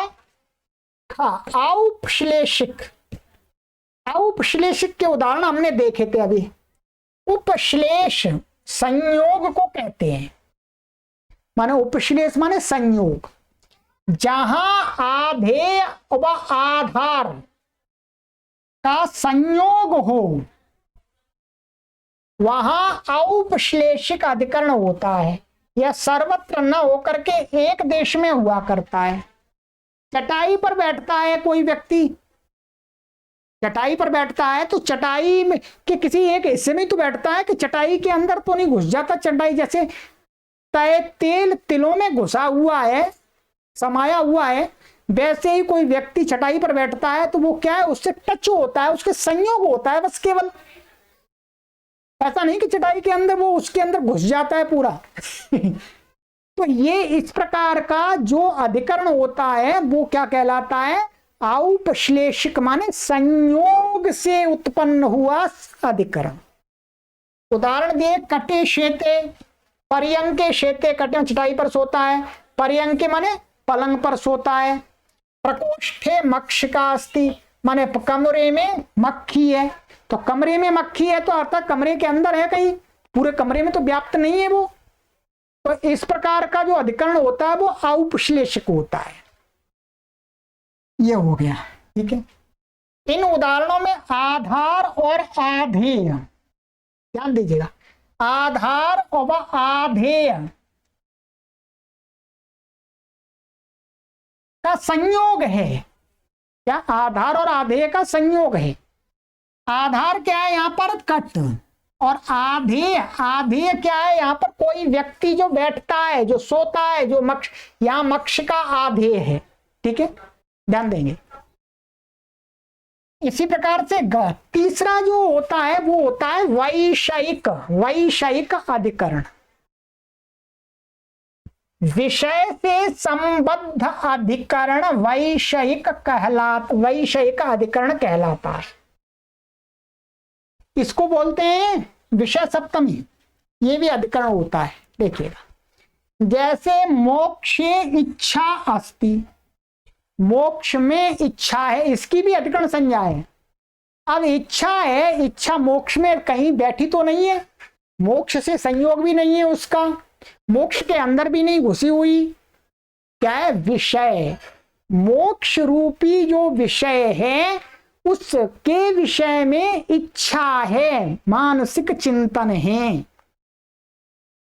औपश्लेषिक। औपश्लेषिक के उदाहरण हमने देखे थे अभी। उपश्लेष संयोग को कहते हैं, माने उपश्लेष माने संयोग, जहां आधेय व आधार का संयोग हो वहां औपश्लेषिक अधिकरण होता है। यह सर्वत्र न होकर के एक देश में हुआ करता है। चटाई पर बैठता है कोई व्यक्ति, चटाई पर बैठता है तो चटाई में के किसी एक हिस्से में तो बैठता है कि चटाई के अंदर तो नहीं घुस जाता। चटाई जैसे तेल तिलों में घुसा हुआ है, समाया हुआ है, वैसे ही कोई व्यक्ति चटाई पर बैठता है तो वो क्या है, उससे टच होता है, उसके संयोग होता है बस, केवल ऐसा नहीं कि चटाई के अंदर वो उसके अंदर घुस जाता है पूरा। तो ये इस प्रकार का जो अधिकरण होता है वो क्या कहलाता है, औपश्लेषिक, माने संयोग से उत्पन्न हुआ अधिकरण। उदाहरण दिए, कटे शेते, पर्यंके शेते, कटे चटाई पर सोता है, पर्यंके माने पलंग पर सोता है, प्रकोष्ठे मक्षिका अस्ति, माने कमरे में मक्खी है। तो कमरे में मक्खी है तो अर्थात कमरे के अंदर है, कहीं पूरे कमरे में तो व्याप्त नहीं है वो। तो इस प्रकार का जो अधिकरण होता है वो औपश्लेषिक होता है। ये हो गया, ठीक है। इन उदाहरणों में आधार और आधेय, ध्यान दीजिएगा, आधार और आधेय का संयोग है। क्या आधार और आधेय का संयोग है। आधार क्या है यहां पर, कट, और आधेय, आधेय क्या है यहां पर, कोई व्यक्ति जो बैठता है, जो सोता है, जो मक्ष, यहां मक्ष का आधेय है, ठीक है, ध्यान देंगे। इसी प्रकार से तीसरा जो होता है वो होता है वैषयिक, वैषयिक अधिकरण। विषय से संबद्ध अधिकरण वैषयिक वैषयिक अधिकरण कहलाता है। इसको बोलते हैं विषय सप्तमी। ये भी अधिकरण होता है, देखिएगा, जैसे मोक्षे इच्छा अस्ति, मोक्ष में इच्छा है, इसकी भी अधिकरण संज्ञा है। अब इच्छा है, इच्छा मोक्ष में कहीं बैठी तो नहीं है, मोक्ष से संयोग भी नहीं है उसका, मोक्ष के अंदर भी नहीं घुसी हुई। क्या है? विषय। मोक्ष रूपी जो विषय है उसके विषय में इच्छा है, मानसिक चिंतन है।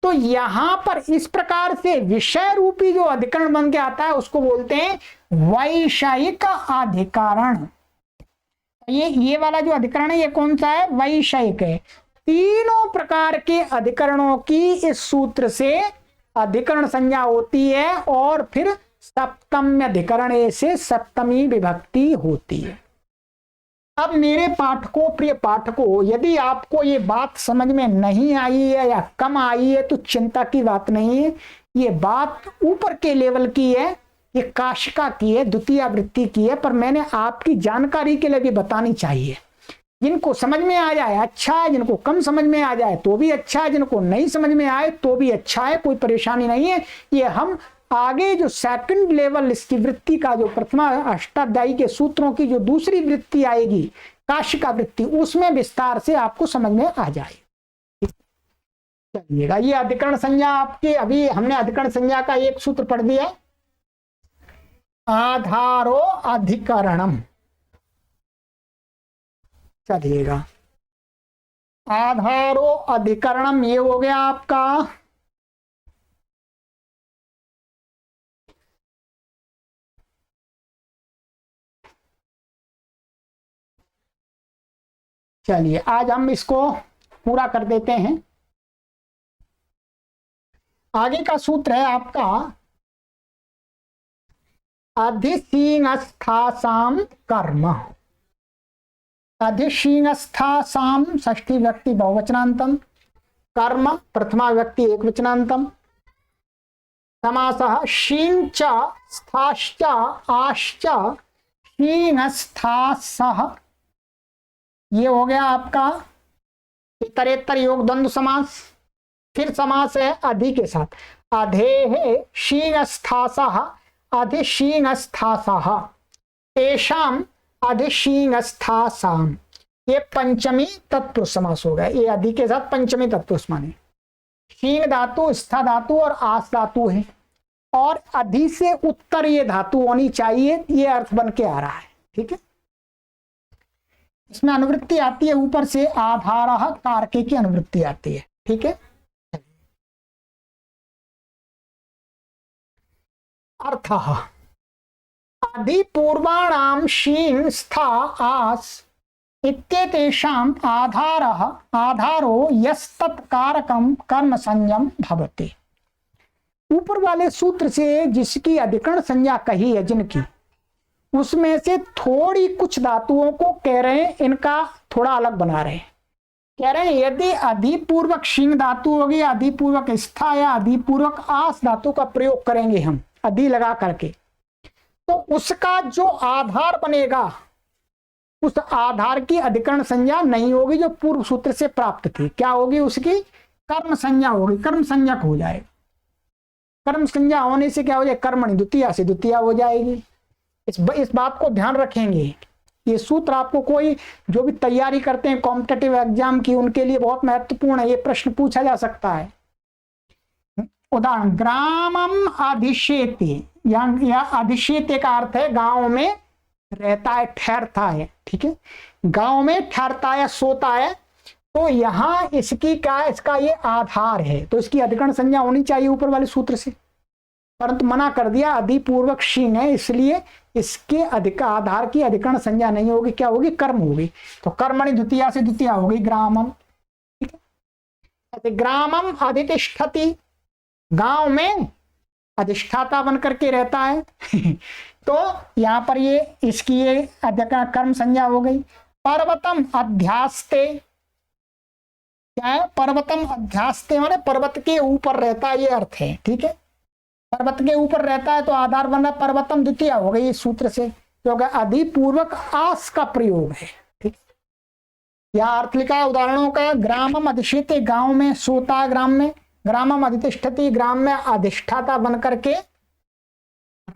तो यहां पर इस प्रकार से विषय रूपी जो अधिकरण बन के आता है उसको बोलते हैं वैषयिक अधिकरण। ये वाला जो अधिकरण है ये कौन सा है? वैषयिक है। तीनों प्रकार के अधिकरणों की इस सूत्र से अधिकरण संज्ञा होती है और फिर सप्तम्य अधिकरण से सप्तमी विभक्ति होती है। अब मेरे पाठकों, प्रिय पाठकों, यदि आपको ये बात समझ में नहीं आई है या कम आई है तो चिंता की बात नहीं है। ये बात ऊपर के लेवल की है, ये काशिका की है, द्वितीय वृत्ति की है, पर मैंने आपकी जानकारी के लिए भी बतानी चाहिए। जिनको समझ में आ जाए अच्छा है, जिनको कम समझ में आ जाए तो भी अच्छा है, जिनको नहीं समझ में आए तो भी अच्छा है, कोई परेशानी नहीं है। ये हम आगे जो सेकंड लेवल इसकी वृत्ति का जो प्रथमा अष्टाध्यायी के सूत्रों की जो दूसरी वृत्ति आएगी काशिका वृत्ति, उसमें विस्तार से आपको समझ में आ जाए। चलिएगा, ये अधिकरण संज्ञा आपके, अभी हमने अधिकरण संज्ञा का एक सूत्र पढ़ दिया, आधारो अधिकरणम। चलिएगा, आधारो अधिकरणम ये हो गया आपका। चलिए आज हम इसको पूरा कर देते हैं। आगे का सूत्र है आपका अधिशीनस्थासाम कर्म। अधिशीनस्थासाम षष्ठी व्यक्ति बहुवचनांतम, कर्म प्रथमा व्यक्ति एकवचनांतम, समासः शीन च स्थाश्च आश्च शीनस्थासः। ये हो गया आपका इतरेतर योग द्वंद्व समास। फिर समास है अधि के साथ, अधेः शीनस्थासः अधिशीनस्थासः तेषाम अधिशीनस्थासाम। ये पंचमी तत्पुरुष समास हो गया। ये अधि के साथ पंचमी तत्पुरुष माने। शीन धातु स्था धातु और आस धातु है और अधि से उत्तर ये धातु होनी चाहिए, ये अर्थ बन के आ रहा है। ठीक है, इसमें अनुवृत्ति आती है ऊपर से आधारः कारके की अनुवृत्ति आती है। ठीक है, अर्थः अधिपूर्वाणाम शीन स्था आस इत्येतेषाम् आधारः आधारो यस्तत्कारकं कर्म संज्ञम भवति। ऊपर वाले सूत्र से जिसकी अधिकरण संज्ञा कही है, जिनकी, उसमें से थोड़ी कुछ धातुओं को कह रहे हैं, इनका थोड़ा अलग बना रहे हैं। कह रहे हैं यदि अधिपूर्वक शीन धातु होगी, अधिपूर्वक स्था या अधिपूर्वक आस धातु का प्रयोग करेंगे हम अधि लगा करके, तो उसका जो आधार बनेगा उस आधार की अधिकरण संज्ञा नहीं होगी जो पूर्व सूत्र से प्राप्त थी। क्या होगी? उसकी कर्म संज्ञा होगी, कर्म संज्ञक हो जाएगा। कर्म संज्ञा होने से क्या हो जाए? कर्मणि द्वितीया से द्वितीया हो जाएगी। इस बात को ध्यान रखेंगे। ये सूत्र आपको कोई जो भी तैयारी करते हैं कॉम्पिटिटिव एग्जाम की, उनके लिए बहुत महत्वपूर्ण है। ये प्रश्न पूछा जा सकता है। उदाहरण, ग्रामम अधिशेते, या अधिशेते का अर्थ है गांव में रहता है, ठहरता है। ठीक है, गांव में ठहरता है, सोता है। तो यहां इसकी क्या है? इसका ये आधार है, तो इसकी अधिकरण संज्ञा होनी चाहिए ऊपर वाले सूत्र से, परंतु मना कर दिया। अधिपूर्वक शीन है, इसलिए इसके आधार की अधिकरण संज्ञा नहीं होगी। क्या होगी? कर्म होगी। तो कर्मणि द्वितीया से द्वितीया होगी ग्रामम। ठीक है, ग्रामम अधितिष्ठति, गांव में अधिष्ठाता बन करके रहता है। तो यहां पर ये इसकी ये अधिकरण कर्म संज्ञा हो गई। पर्वतम अध्यास्ते, क्या है? पर्वतम अध्यास्ते माने पर्वत के ऊपर रहता है, ये अर्थ है। ठीक है, पर्वत के ऊपर रहता है तो आधार बन रहा पर्वतम द्वितीया हो गई इस सूत्र से, क्योंकि अधिपूर्वक आस का प्रयोग है। ठीक, यह अर्थ लिखा है उदाहरणों का। ग्रामम अधिष्ठते, गांव में सोता, ग्राम में। ग्रामम अधिष्ठति, ग्राम में अधिष्ठाता बन करके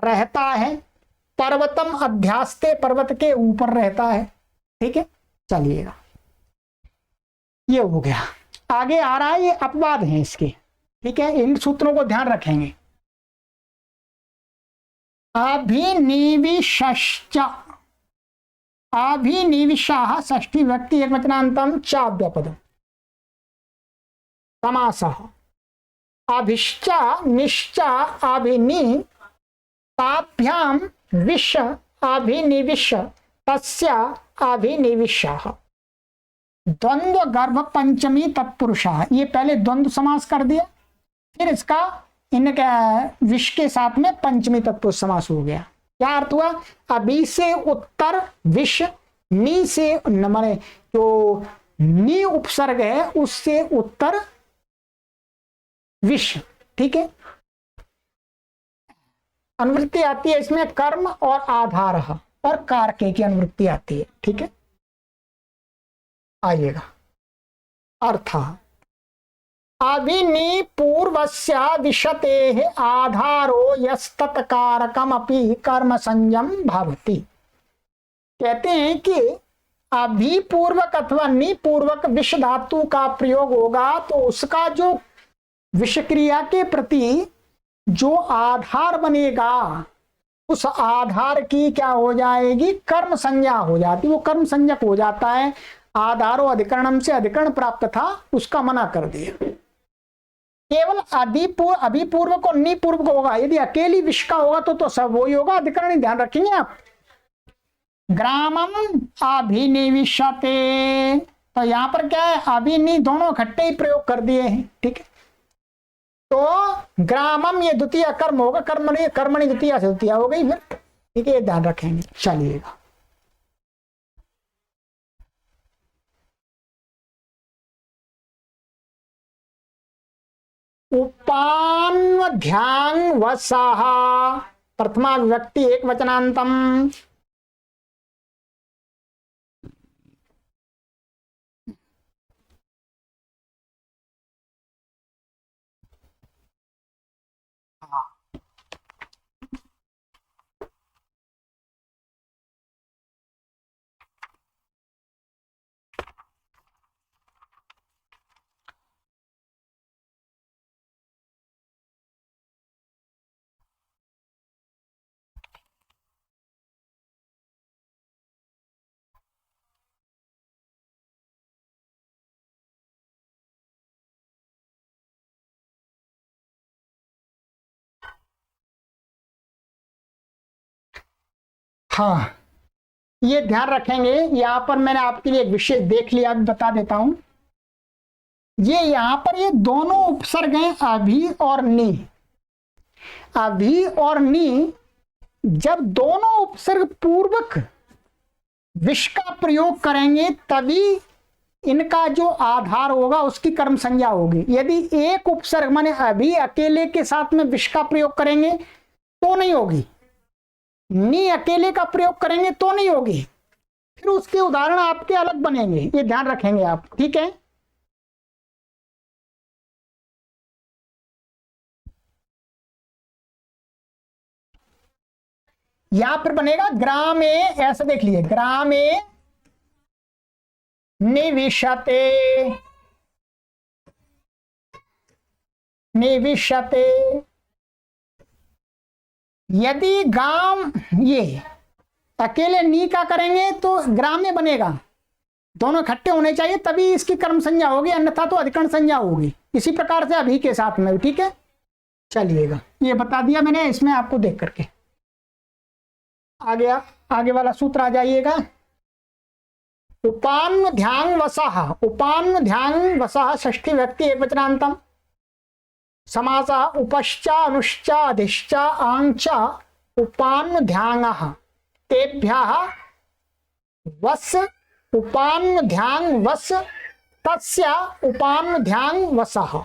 रहता है। पर्वतम अध्यास्ते, पर्वत के ऊपर रहता है। ठीक है, चलिएगा, ये हो गया। आगे आ रहा है, ये अपवाद है इसके। ठीक है, इन सूत्रों को ध्यान रखेंगे। अभिनिविश्च, अभिनिविशाः षष्ठी व्यक्ति एकवचनान्तं चाव्यपदम् समासः अभिश्च निश्च अभिनि ताभ्याम विश अभिनिविश तस्य अभिनिविशाः द्वंद्व गर्भ पंचमी तत्पुरुषः। ये पहले द्वंद्व समास कर दिया, फिर इसका इनका विश के साथ में पंचमी तत्पुरुष समास हो गया। क्या अर्थ हुआ? अभी से उत्तर विश, नी से माने जो नी उपसर्ग है उससे उत्तर विश। ठीक है, अनुवृत्ति आती है इसमें कर्म और आधार और कारके की अनुवृत्ति आती है। ठीक है, आइएगा अर्थ अभिनि पूर्वस्य विशते आधारो यस्तत्कारकमपि कर्म संयम भवति। कहते हैं कि अभिपूर्वक अथवा निपूर्वक विष धातु का प्रयोग होगा तो उसका जो विष क्रिया के प्रति जो आधार बनेगा उस आधार की क्या हो जाएगी? कर्म संज्ञा हो जाती, वो कर्म संज्ञक हो जाता है। आधारो अधिकरणम से अधिकरण प्राप्त था, उसका मना कर दिया। केवल अभिपूर्वक और निपूर्वक होगा। यदि अकेली विष का होगा तो सब वही होगा, अधिकरण ही ध्यान रखेंगे आप। ग्रामम अभिनिविशते, तो यहां पर क्या है? अभिनि दोनों इकट्ठे ही प्रयोग कर दिए हैं। ठीक है, तो ग्रामम ये द्वितीय कर्म होगा, कर्मणि कर्मणि द्वितीय से द्वितीय हो गई फिर। ठीक है, ये ध्यान रखेंगे। चलिएगा उपान्वध्यां वसः प्रथमा विभक्ति एक वचनांतम हाँ, ये ध्यान रखेंगे। यहां पर मैंने आपके लिए एक विषय देख लिया, अभी बता देता हूं। ये यहां पर ये दोनों उपसर्ग हैं, अभी और नी। अभी और नी जब दोनों उपसर्ग पूर्वक विष का प्रयोग करेंगे तभी इनका जो आधार होगा उसकी कर्म संज्ञा होगी। यदि एक उपसर्ग माने अभी अकेले के साथ में विष का प्रयोग करेंगे तो नहीं होगी, नी अकेले का प्रयोग करेंगे तो नहीं होगी। फिर उसके उदाहरण आपके अलग बनेंगे, ये ध्यान रखेंगे आप। ठीक है, यहां पर बनेगा ग्रामे, ऐसा देख लीजिए, ग्रामे निविशते, निविशते। यदि गांव ये अकेले नी का करेंगे तो ग्राम में बनेगा, दोनों इकट्ठे होने चाहिए तभी इसकी कर्म संज्ञा होगी, अन्यथा तो अधिकरण संज्ञा होगी। इसी प्रकार से अभी के साथ में। ठीक है, चलिएगा, ये बता दिया मैंने इसमें आपको देख करके। आगे वाला सूत्र आ जाइएगा। उपान्न ध्यान वसः, उपान्न ध्यान वसः षष्ठी व्यक्ति एकवचनांतम समासः उपश्च अनुश्च अधिश्च आंच उपान्न ध्यानः तेभ्यः वस उपान्न ध्यान वस तस्य उपान्न ध्यान वसः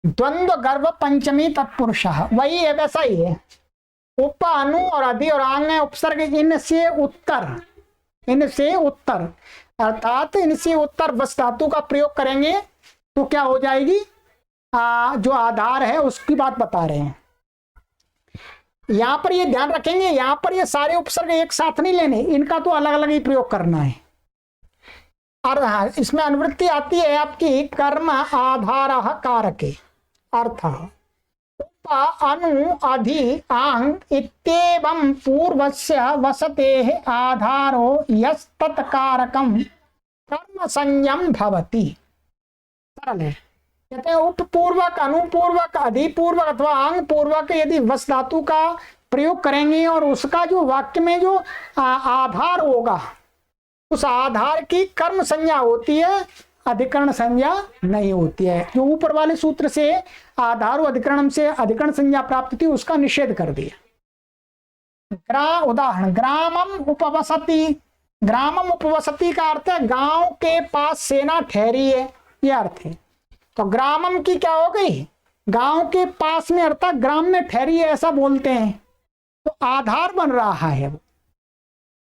द्वंद्व गर्भ पंचमी तत्पुरुषः। वही है, वैसा ही है। उप अनु और अधि और आंग है उपसर्ग, इनसे उत्तर, इनसे उत्तर अर्थात इनसे उत्तर वस धातु का प्रयोग करेंगे तो क्या हो जाएगी? जो आधार है उसकी बात बता रहे हैं। यहां पर ये ध्यान रखेंगे, यहां पर ये सारे उपसर्ग एक साथ नहीं लेने, इनका तो अलग अलग ही प्रयोग करना है। और हाँ, इसमें अनुवृत्ति आती है आपकी कर्म आधार कारके। अर्थ उप अनु अधि आंग इत्येवं पूर्वस्य वसतेः आधारो यस्तत्कारकं कर्म संज्ञं भवति। सरल है। कहते हैं उपपूर्वक, अनुपूर्वक, अधिपूर्वक अथवा आंग पूर्वक यदि वस धातु का प्रयोग करेंगे और उसका जो वाक्य में जो आधार होगा उस आधार की कर्म संज्ञा होती है, अधिकरण संज्ञा नहीं होती है। जो ऊपर वाले सूत्र से आधार अधिकरण से अधिकरण संज्ञा प्राप्त थी उसका निषेध कर दिया। उदाहरण ग्रामम उपवसति। ग्रामम उपवसति का अर्थ है गांव के पास सेना ठहरी है, यह अर्थ है। तो ग्रामम की क्या हो गई, गांव के पास में अर्थात ग्राम में ठहरी है ऐसा बोलते हैं। तो आधार बन रहा है वो।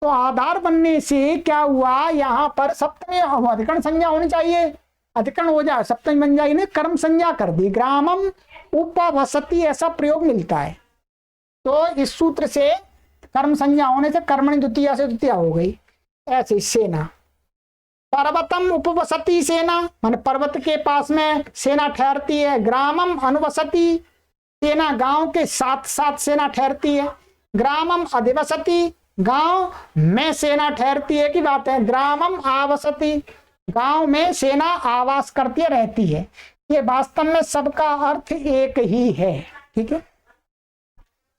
तो आधार बनने से क्या हुआ, यहाँ पर सप्तमी अधिकरण संज्ञा होनी चाहिए, अधिकरण हो जाए सप्तमी बन जाए, इन्हें कर्म संज्ञा कर दी, ग्रामम उपवसति ऐसा प्रयोग मिलता है। तो इस सूत्र से कर्म संज्ञा होने से कर्मणि द्वितीया से द्वितीया हो गई। ऐसे साना पर्वतम उपवसति सेना, मान पर्वत के पास में सेना ठहरती है। ग्रामम अनुवसति सेना, गांव के साथ साथ सेना ठहरती है। ग्रामम अधिवसति, गांव में सेना ठहरती है की बात है। ग्रामम आवसति, गांव में सेना आवास करती रहती है। ये वास्तव में सबका अर्थ एक ही है, ठीक है।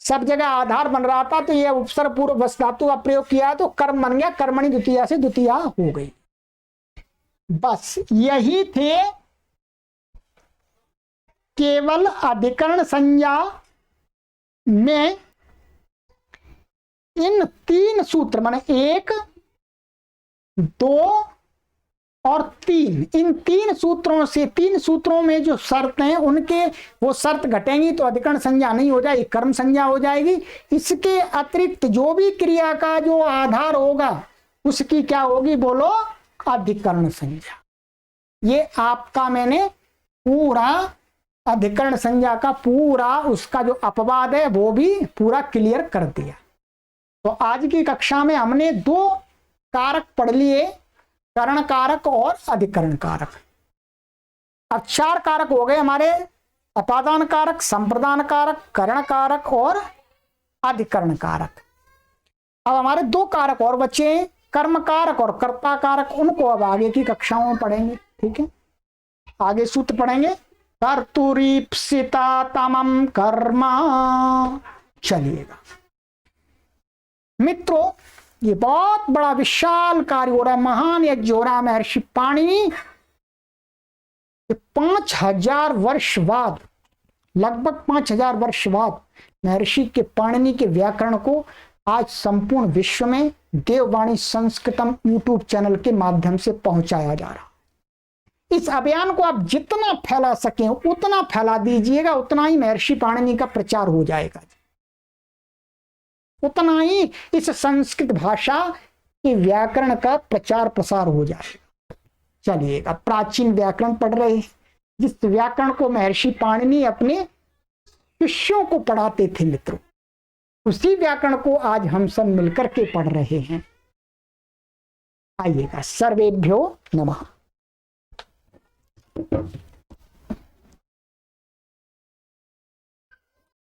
सब जगह आधार बन रहा था तो ये उपसर्ग पूर्व वस धातु का प्रयोग किया तो कर्म बन गया, कर्मणि द्वितीया से द्वितीया हो गई। बस यही थे केवल अधिकरण संज्ञा में इन तीन सूत्र माने 1, 2 और 3, इन तीन सूत्रों से, तीन सूत्रों में जो शर्त हैं उनके वो शर्त घटेंगी तो अधिकरण संज्ञा नहीं हो जाएगी, कर्म संज्ञा हो जाएगी। इसके अतिरिक्त जो भी क्रिया का जो आधार होगा उसकी क्या होगी बोलो, अधिकरण संज्ञा। ये आपका मैंने पूरा अधिकरण संज्ञा का पूरा उसका जो अपवाद है वो भी पूरा क्लियर कर दिया। तो आज की कक्षा में हमने 2 कारक पढ़ लिए, करण कारक और अधिकरण कारक। अब 4 कारक हो गए हमारे, अपादान कारक, संप्रदान कारक, करण कारक और अधिकरण कारक। अब हमारे 2 कारक और बचे, कर्म कारक और कर्ता कारक। उनको अब आगे की कक्षाओं में पढ़ेंगे, ठीक है। आगे सूत्र पढ़ेंगे, कर्तुरीप्सिता तमम कर्म। चलिएगा मित्रों, ये बहुत बड़ा विशाल कार्य हो रहा है, महान यज्ञ हो रहा है। महर्षि पाणिनि 5000 वर्ष बाद, लगभग 5000 वर्ष बाद महर्षि के पाणिनि के व्याकरण को आज संपूर्ण विश्व में देववाणी संस्कृतम यूट्यूब चैनल के माध्यम से पहुंचाया जा रहा है। इस अभियान को आप जितना फैला सकें उतना फैला दीजिएगा, उतना ही महर्षि पाणिनि का प्रचार हो जाएगा, उतना ही इस संस्कृत भाषा के व्याकरण का प्रचार प्रसार हो जाएगा। चलिएगा, प्राचीन व्याकरण पढ़ रहे हैं, जिस व्याकरण को महर्षि पाणिनि अपने शिष्यों को पढ़ाते थे मित्रों, उसी व्याकरण को आज हम सब मिलकर के पढ़ रहे हैं। आइएगा, सर्वेभ्यो नमः।